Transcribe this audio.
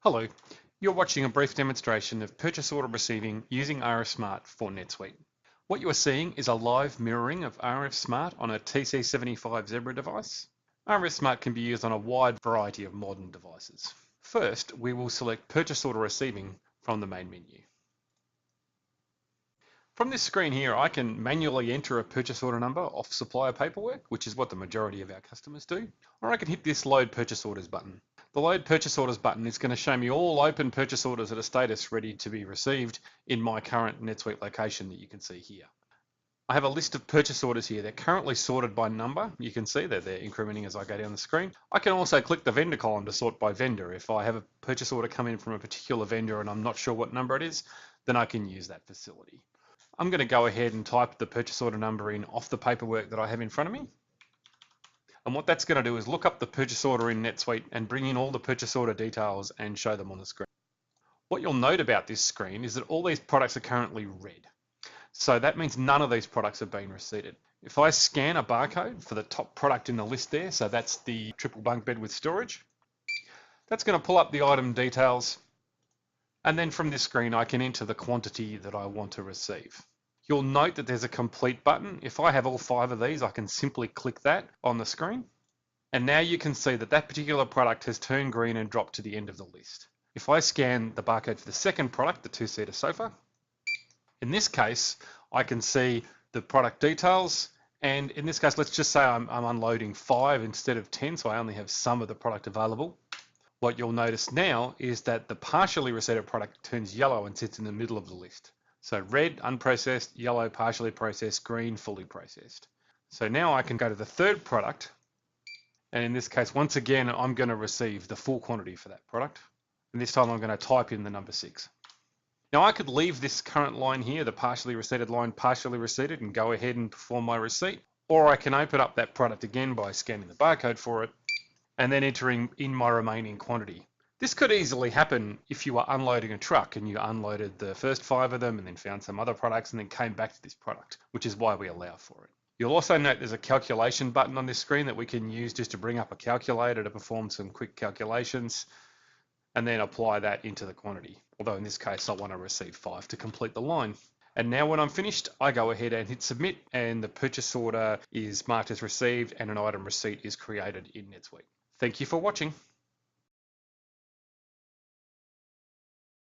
Hello, you're watching a brief demonstration of purchase order receiving using RF Smart for NetSuite. What you are seeing is a live mirroring of RF Smart on a TC75 Zebra device. RF Smart can be used on a wide variety of modern devices. First, we will select purchase order receiving from the main menu. From this screen here, I can manually enter a purchase order number off supplier paperwork, which is what the majority of our customers do, or I can hit this Load Purchase Orders button. The Load Purchase Orders button is going to show me all open purchase orders at a status ready to be received in my current NetSuite location that you can see here. I have a list of purchase orders here. They're currently sorted by number. You can see that they're incrementing as I go down the screen. I can also click the vendor column to sort by vendor. If I have a purchase order come in from a particular vendor and I'm not sure what number it is, then I can use that facility. I'm going to go ahead and type the purchase order number in off the paperwork that I have in front of me. And what that's going to do is look up the purchase order in NetSuite and bring in all the purchase order details and show them on the screen. What you'll note about this screen is that all these products are currently red. So that means none of these products have been receipted. If I scan a barcode for the top product in the list there, so that's the triple bunk bed with storage, that's going to pull up the item details. And then from this screen, I can enter the quantity that I want to receive. You'll note that there's a complete button. If I have all 5 of these, I can simply click that on the screen. And now you can see that that particular product has turned green and dropped to the end of the list. If I scan the barcode for the second product, the 2-seater sofa, in this case, I can see the product details. And in this case, let's just say I'm unloading 5 instead of 10, so I only have some of the product available. What you'll notice now is that the partially received product turns yellow and sits in the middle of the list. So red, unprocessed, yellow, partially processed, green, fully processed. So now I can go to the third product. And in this case, once again, I'm going to receive the full quantity for that product. And this time I'm going to type in the number 6. Now I could leave this current line here, the partially receipted line, partially receipted, and go ahead and perform my receipt. Or I can open up that product again by scanning the barcode for it and then entering in my remaining quantity. This could easily happen if you were unloading a truck and you unloaded the first 5 of them and then found some other products and then came back to this product, which is why we allow for it. You'll also note there's a calculation button on this screen that we can use just to bring up a calculator to perform some quick calculations and then apply that into the quantity. Although in this case, I want to receive 5 to complete the line. And now when I'm finished, I go ahead and hit submit and the purchase order is marked as received and an item receipt is created in NetSuite. Thank you for watching.